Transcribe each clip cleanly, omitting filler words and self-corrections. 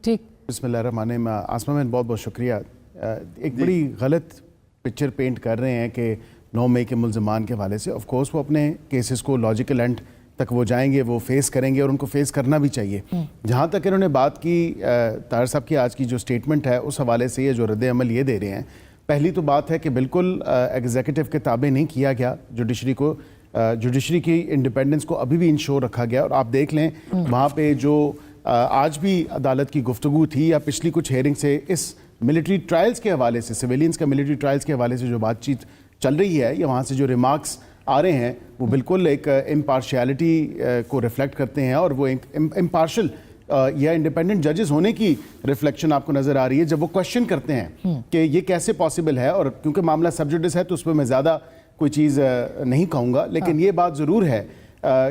ٹھیک بسمillahirrahmanirrahim. آسما بہن بہت بہت شکریہ. ایک بڑی غلط پکچر پینٹ کر رہے ہیں کہ 9 مئی کے ملزمان کے حوالے سے. آف کورس وہ اپنے کیسز کو لاجیکل اینڈ تک وہ جائیں گے, وہ فیس کریں گے اور ان کو فیس کرنا بھی چاہیے. جہاں تک انہوں نے بات کی طاہر صاحب کی آج کی جو سٹیٹمنٹ ہے اس حوالے سے یہ جو رد عمل یہ دے رہے ہیں, پہلی تو بات ہے کہ بالکل ایگزیکٹو کے تابع نہیں کیا گیا جوڈیشری کو. جوڈیشری کی انڈیپینڈنس کو ابھی بھی انشور رکھا گیا. اور آپ دیکھ لیں وہاں پہ جو آج بھی عدالت کی گفتگو تھی یا پچھلی کچھ ہیئرنگ سے اس ملٹری ٹرائلز کے حوالے سے, سویلینز کا ملٹری ٹرائلز کے حوالے سے جو بات چیت چل رہی ہے یا وہاں سے جو ریمارکس آ رہے ہیں وہ بالکل ایک امپارشیلٹی کو ریفلیکٹ کرتے ہیں اور وہ امپارشل یا انڈیپینڈنٹ ججز ہونے کی ریفلیکشن آپ کو نظر آ رہی ہے جب وہ کوشچن کرتے ہیں کہ یہ کیسے پاسبل ہے. اور کیونکہ معاملہ سب جوڈس ہے تو اس پہ میں زیادہ کوئی چیز نہیں کہوں گا, لیکن یہ بات ضرور ہے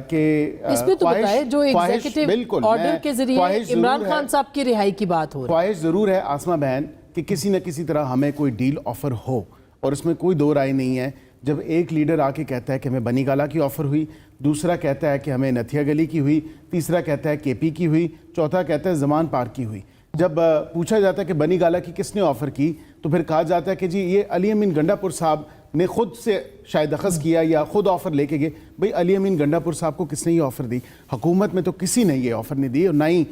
کہ اس پہ تو بتائے جو ایگزیکٹو آرڈر کے ذریعے عمران خان صاحب کی رہائی کی بات ہو رہی ہے. خواہش ضرور ہے آسما بہن کہ کسی نہ کسی طرح ہمیں کوئی ڈیل آفر ہو, اور اس میں کوئی دو رائے نہیں ہے. جب ایک لیڈر آ کے کہتا ہے کہ ہمیں بنی گالہ کی آفر ہوئی, دوسرا کہتا ہے کہ ہمیں نتھیا گلی کی ہوئی, تیسرا کہتا ہے کے پی کی ہوئی, چوتھا کہتا ہے زمان پارک کی ہوئی. جب پوچھا جاتا ہے کہ بنی گالہ کی کس نے آفر کی تو پھر کہا جاتا ہے کہ جی یہ علی امین گنڈا پور صاحب نے خود سے شاید اخذ کیا یا خود آفر لے کے گئے. بھئی علی امین گنڈا پور صاحب کو کس نے یہ آفر دی؟ حکومت میں تو کسی نے یہ آفر نہیں دی اور نہ ہی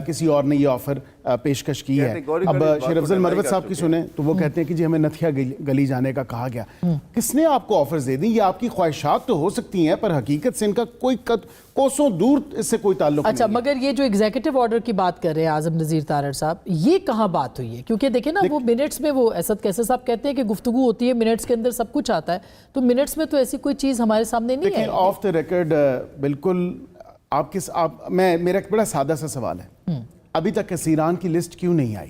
کسی اور نے یہ آفر پیشکش کی ہے. اب شیر افضل مروت صاحب کی سنیں تو وہ کہتے ہیں کہ جی ہمیں نتھیا گلی جانے کا کہا گیا. کس نے آپ کو آفرز دے دی؟ یہ آپ کی خواہشات تو ہو سکتی ہیں پر حقیقت سے ان کا کوئی کوسوں دور اس سے کوئی تعلق نہیں. اچھا, مگر یہ جو ایگزیکٹو آرڈر کی بات کر رہے ہیں اعظم نذیر تارڑ صاحب, یہ کہاں بات ہوئی ہے؟ کیونکہ دیکھیں نا وہ منٹس میں, وہ اسد کیسر صاحب کہتے ہیں کہ گفتگو ہوتی ہے منٹس کے اندر سب کچھ آتا ہے, تو منٹس میں تو ایسی کوئی چیز ہمارے سامنے نہیں ہے. آف دا ریکارڈ بالکل میرا ایک بڑا سادہ سا سوال ہے, ابھی تک اسیران کی لسٹ کیوں نہیں آئی؟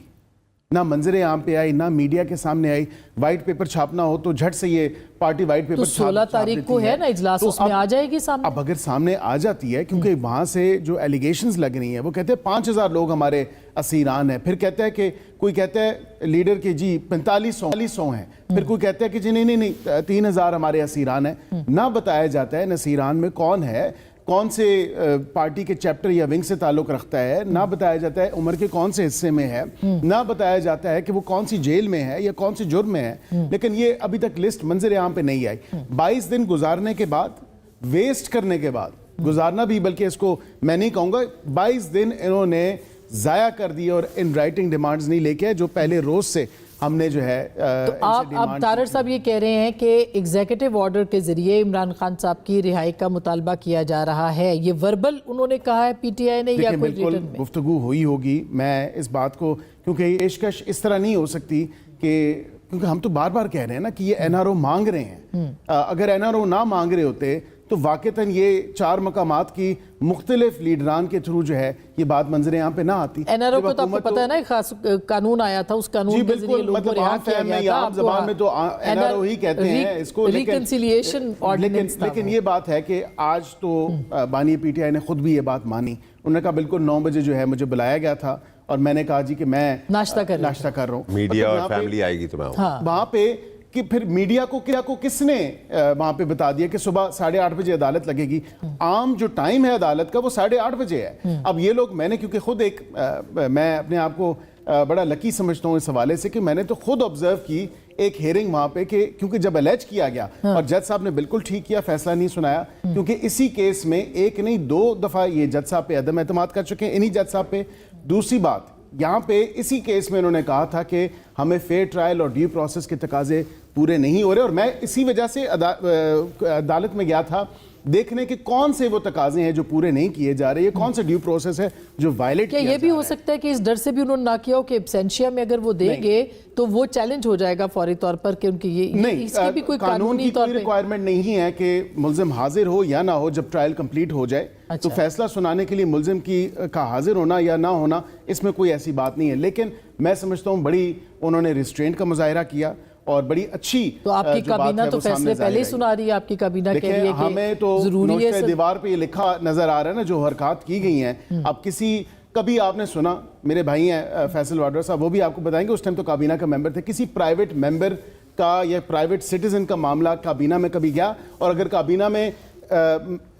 نہ منظر عام پہ آئی, نہ میڈیا کے سامنے آئی. وائٹ پیپر چھاپنا ہو تو جھٹ سے یہ پارٹی وائٹ پیپر 16 تاریخ کو ہے نا اجلاس, اس میں آ جائے گی سامنے. اب اگر سامنے آ جاتی ہے, کیونکہ وہاں سے جو ایلیگیشنز لگ رہی ہیں وہ کہتے ہیں 5000 لوگ ہمارے اسیران ہیں, پھر کہتا ہے کہ کوئی کہتا ہے لیڈر کے جی 4500 ہیں, پھر کوئی کہتا ہے کہ جی نہیں 3000 ہمارے اسیران ہیں. نہ بتایا جاتا ہے اسیران میں کون ہے, کون سے پارٹی کے چیپٹر یا ونگ سے تعلق رکھتا ہے, نہ بتایا جاتا ہے عمر کے کون سے حصے میں ہے, نہ بتایا جاتا ہے کہ وہ کون سی جیل میں ہے یا کون سی جرم میں ہے. لیکن یہ ابھی تک لسٹ منظر عام پہ نہیں آئی. 22 دن گزارنے کے بعد, ویسٹ کرنے کے بعد, گزارنا بھی بلکہ اس کو میں نہیں کہوں گا, 22 دن انہوں نے ضائع کر دی اور ان رائٹنگ ڈیمانڈز نہیں لے کے جو پہلے روز سے ہم نے جو ہے. تو آپ اب تارڑ صاحب یہ کہہ رہے ہیں کہ ایگزیکٹو آرڈر کے ذریعے عمران خان صاحب کی رہائی کا مطالبہ کیا جا رہا ہے, یہ وربل انہوں نے کہا ہے پی ٹی آئی نے یا کوئی ریٹن میں؟ گفتگو ہوئی ہوگی. میں اس بات کو, کیونکہ یہ پیشکش اس طرح نہیں ہو سکتی کہ, کیونکہ ہم تو بار بار کہہ رہے ہیں نا کہ یہ این آر او مانگ رہے ہیں. اگر این آر او نہ مانگ رہے ہوتے تو واقعتاً یہ 4 مقامات کی مختلف لیڈران کے تھرو جو ہے یہ بات منظر عام پہ نہ آتی. این آر او کو تو آپ کو پتہ ہے نا ایک خاص قانون آیا تھا, اس قانون کے ذریعے لوگوں کو رہا کیا گیا تھا. عام زبان میں تو این آر او ہی کہتے ہیں اس کو, ریکنسیلیشن آرڈیننس تھا. لیکن یہ بات ہے کہ آج تو بانی پی ٹی آئی نے خود بھی یہ بات مانی. انہوں نے کہا بالکل 9 بجے جو ہے مجھے بلایا گیا تھا اور میں نے کہا جی کہ میں ناشتہ کر رہا ہوں. میڈیا اور فیملی آئے گی تو میں وہاں پہ کہ پھر میڈیا کو کس نے وہاں پہ بتا دیا کہ صبح 8:30 بجے عدالت لگے گی. عام جو ٹائم ہے عدالت کا وہ 8:30 بجے ہے. اب یہ لوگ, میں نے کیونکہ خود میں اپنے آپ کو بڑا لکی سمجھتا ہوں اس حوالے سے کہ میں نے تو خود آبزرو کی ایک ہیئرنگ وہاں پہ, کہ کیونکہ جب الیج کیا گیا اور جج صاحب نے بالکل ٹھیک کیا, فیصلہ نہیں سنایا, کیونکہ اسی کیس میں ایک نہیں 2 دفعہ یہ جج صاحب پہ عدم اعتماد کر چکے ہیں, انہی جج صاحب پہ. دوسری بات, یہاں پہ اسی کیس میں انہوں نے کہا تھا کہ ہمیں فیئر ٹرائل اور ڈیو پروسیس کے تقاضے پورے نہیں ہو رہے, اور میں اسی وجہ سے عدالت میں گیا تھا دیکھنے کہ کون سے وہ تقاضے ہیں جو پورے نہیں کیے جا رہے, یہ کون سا ڈیو پروسیس ہے جو وائلیٹ کیا جا رہا ہے. یہ بھی ہو سکتا ہے کہ اس ڈر سے بھی انہوں نے نہ کیا ہو کہ ایبسینشیا میں اگر وہ دیں گے تو وہ چیلنج ہو جائے گا فوری طور پر کہ ان کی یہ اس کی بھی کوئی قانونی طور پہ ریکوائرمنٹ نہیں ہے کہ ملزم حاضر ہو یا نہ ہو. جب ٹرائل کمپلیٹ ہو جائے تو فیصلہ سنانے کے لیے ملزم کا حاضر ہونا یا نہ ہونا اس میں کوئی ایسی بات نہیں ہے. لیکن میں سمجھتا ہوں بڑی انہوں نے ریسٹرینٹ کا مظاہرہ کیا اور بڑی اچھی. تو آپ کی کابینہ تو فیصلے پہلے ہی سنا رہی ہے, آپ کی کابینہ کہہ رہی ہے کہ ہمیں تو نوشتہ دیوار پہ یہ لکھا نظر آ رہا ہے نا جو حرکات کی گئی ہیں. اب کبھی آپ نے سنا, میرے بھائی ہیں فیصل واڈر صاحب, وہ بھی آپ کو بتائیں گے, اس ٹائم تو کابینہ کا ممبر تھے, کسی پرائیویٹ ممبر کا یا پرائیویٹ سٹیزن کا معاملہ کابینہ میں کبھی گیا, اور اگر کابینہ میں